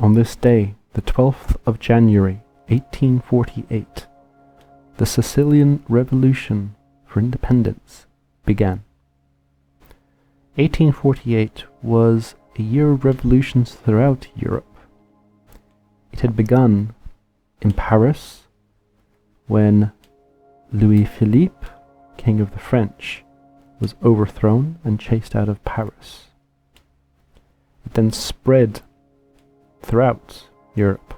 On this day, the 12th of January, 1848, the Sicilian Revolution for independence began. 1848 was a year of revolutions throughout Europe. It had begun in Paris when Louis Philippe, King of the French, was overthrown and chased out of Paris. It then spread throughout Europe.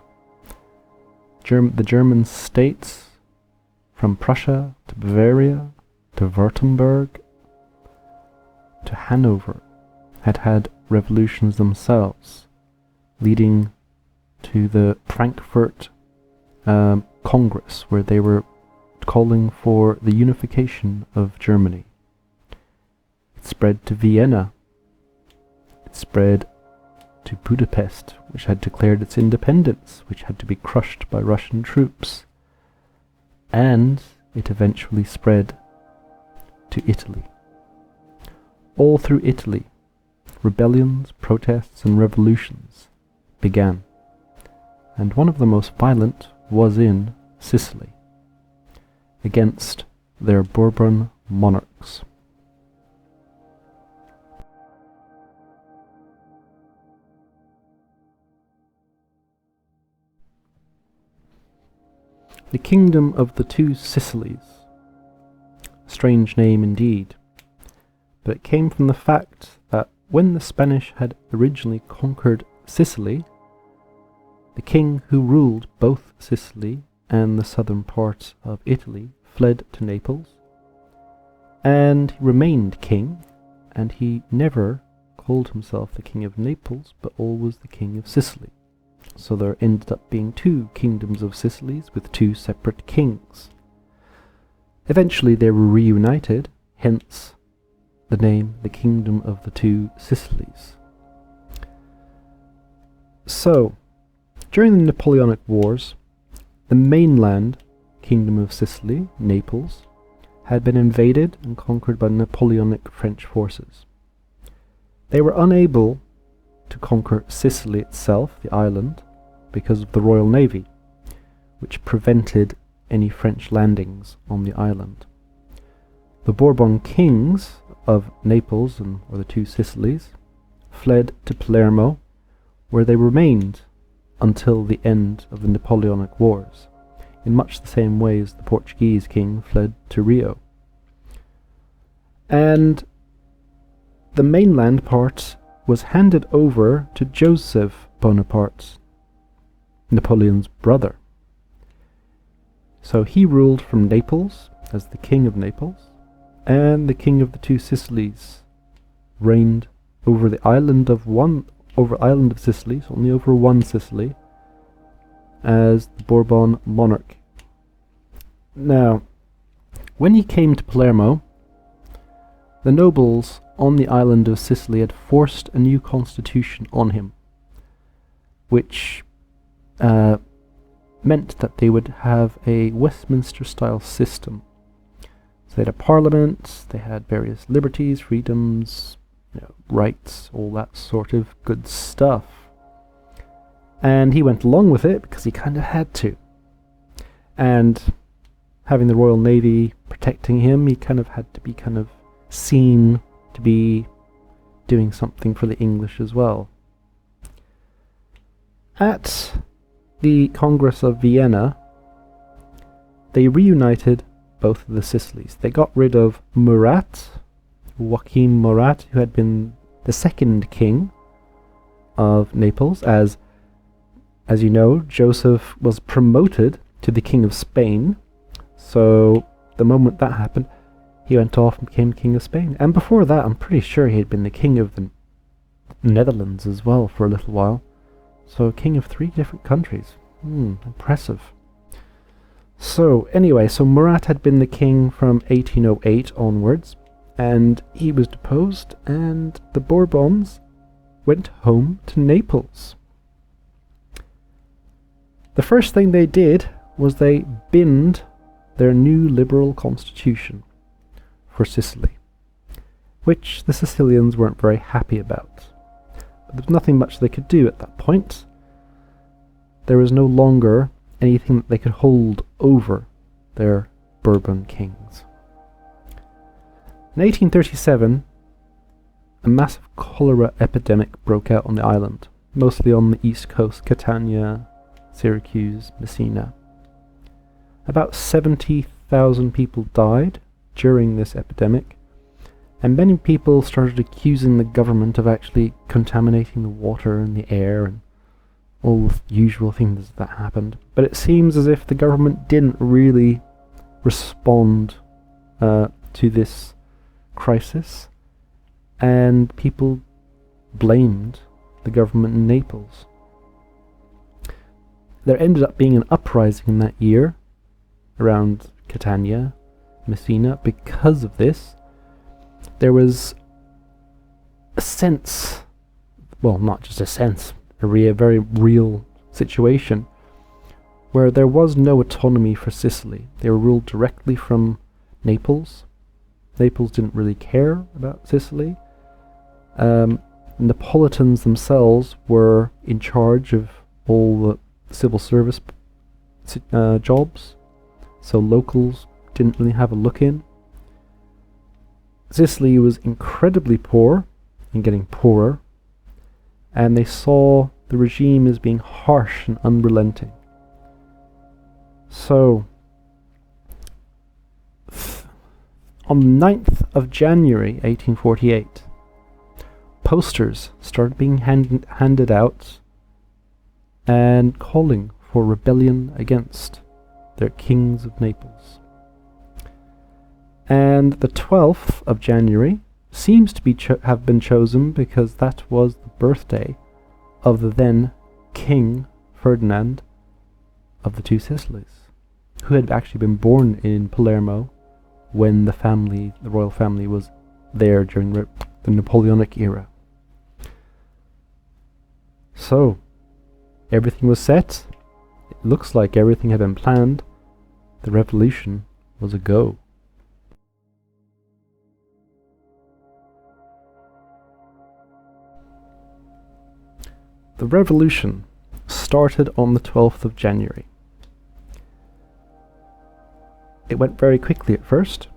The German states, from Prussia to Bavaria to Württemberg to Hanover, had had revolutions themselves, leading to the Frankfurt Congress, where they were calling for the unification of Germany. It spread to Vienna. It spread to Budapest, which had declared its independence, which had to be crushed by Russian troops. And it eventually spread to Italy. All through Italy, rebellions, protests, and revolutions began. And one of the most violent was in Sicily, against their Bourbon monarchs. The Kingdom of the Two Sicilies. Strange name indeed, but it came from the fact that when the Spanish had originally conquered Sicily, the king who ruled both Sicily and the southern parts of Italy fled to Naples, and he remained king, and he never called himself the King of Naples, but always the King of Sicily. So there ended up being two kingdoms of Sicilies with two separate kings. Eventually they were reunited, hence the name the Kingdom of the Two Sicilies. So, during the Napoleonic Wars, the mainland Kingdom of Sicily, Naples, had been invaded and conquered by Napoleonic French forces. They were unable to conquer Sicily itself, the island, because of the Royal Navy, which prevented any French landings on the island. The Bourbon kings of Naples, or the Two Sicilies, fled to Palermo, where they remained until the end of the Napoleonic Wars, in much the same way as the Portuguese king fled to Rio. And the mainland part was handed over to Joseph Bonaparte, Napoleon's brother. So he ruled from Naples as the King of Naples, and the King of the Two Sicilies reigned over the island of Sicily, so only over one Sicily, as the Bourbon monarch. Now, when he came to Palermo, the nobles on the island of Sicily had forced a new constitution on him, which meant that they would have a Westminster-style system. So they had a parliament, they had various liberties, freedoms, rights, all that sort of good stuff. And he went along with it because he kind of had to. And having the Royal Navy protecting him, he kind of had to be kind of seen to be doing something for the English as well. At the Congress of Vienna, they reunited both of the Sicilies. They got rid of Joachim Murat, who had been the second king of Naples. As you know, Joseph was promoted to the King of Spain, so the moment that happened, he went off and became King of Spain. And before that, I'm pretty sure he had been the King of the Netherlands as well for a little while. So King of 3 different countries. Impressive. So anyway, so Murat had been the king from 1808 onwards, and he was deposed, and the Bourbons went home to Naples. The first thing they did was they binned their new liberal constitution for Sicily, which the Sicilians weren't very happy about. But there was nothing much they could do at that point, there was no longer anything that they could hold over their Bourbon kings. In 1837, a massive cholera epidemic broke out on the island, mostly on the east coast, Catania, Syracuse, Messina. About 70,000 people died during this epidemic, and many people started accusing the government of actually contaminating the water and the air and all the usual things that happened. But it seems as if the government didn't really respond to this crisis, and people blamed the government in Naples. There ended up being an uprising in that year around Catania, Messina. Because of this, there was a sense, well, not just a sense, a very real situation where there was no autonomy for Sicily. They were ruled directly from Naples. Naples didn't really care about Sicily. Neapolitans themselves were in charge of all the civil service jobs, so locals didn't really have a look in. Sicily was incredibly poor and getting poorer, and they saw the regime as being harsh and unrelenting. So, on the 9th of January 1848, posters started being handed out and calling for rebellion against their kings of Naples. And the 12th of January seems to be have been chosen because that was the birthday of the then King Ferdinand of the Two Sicilies, who had actually been born in Palermo when the royal family was there during the Napoleonic era. So, everything was set. It looks like everything had been planned. The revolution was a go. The revolution started on the 12th of January. It went very quickly at first,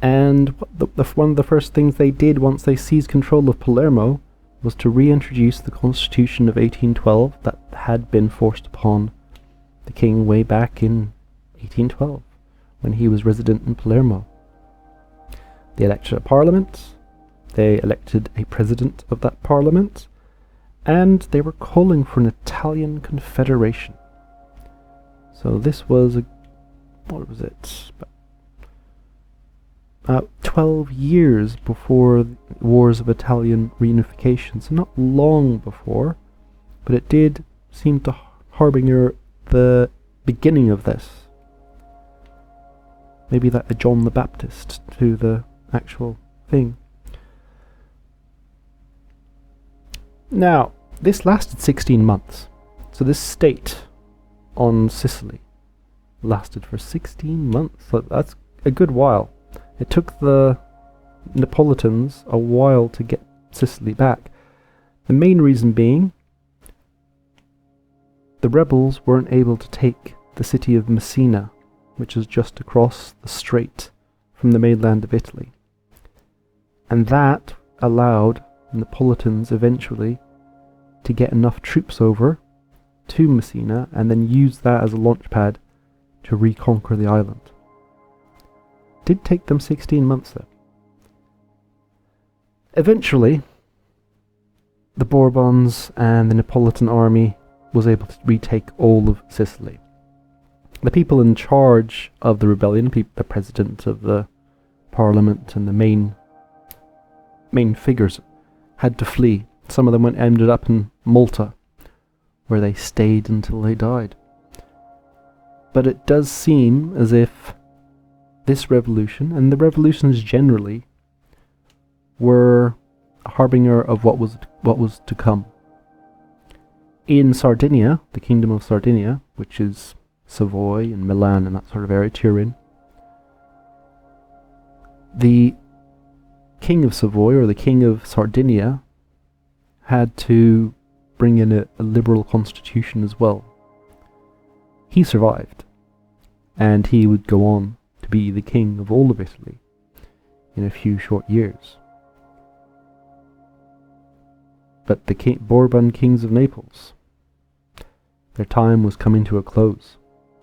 and one of the first things they did once they seized control of Palermo was to reintroduce the Constitution of 1812 that had been forced upon the king way back in 1812 when he was resident in Palermo. They elected a parliament, they elected a president of that parliament, and they were calling for an Italian confederation. So this was what was it? About 12 years before the wars of Italian reunification, so not long before, but it did seem to harbinger the beginning of this. Maybe like a John the Baptist to the actual thing. Now, this lasted 16 months. So this state on Sicily lasted for 16 months. So that's a good while. It took the Neapolitans a while to get Sicily back. The main reason being the rebels weren't able to take the city of Messina, which is just across the strait from the mainland of Italy. And that allowed Neapolitans eventually to get enough troops over to Messina and then use that as a launch pad to reconquer the island. It did take them 16 months though. Eventually, the Bourbons and the Neapolitan army was able to retake all of Sicily. The people in charge of the rebellion, the president of the parliament and the main figures, had to flee. Some of them ended up in Malta, where they stayed until they died. But it does seem as if this revolution, and the revolutions generally, were a harbinger of what was to come. In Sardinia, the Kingdom of Sardinia, which is Savoy and Milan and that sort of area, Turin, the King of Savoy, or the King of Sardinia, had to bring in a liberal constitution as well. He survived, and he would go on to be the king of all of Italy in a few short years. But the Bourbon kings of Naples, their time was coming to a close.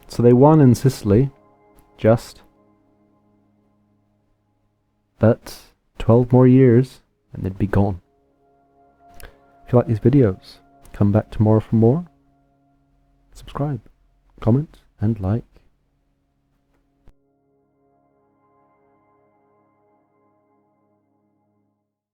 So they won in Sicily, but 12 more years and they'd be gone. If you like these videos, come back tomorrow for more. Subscribe, comment and like.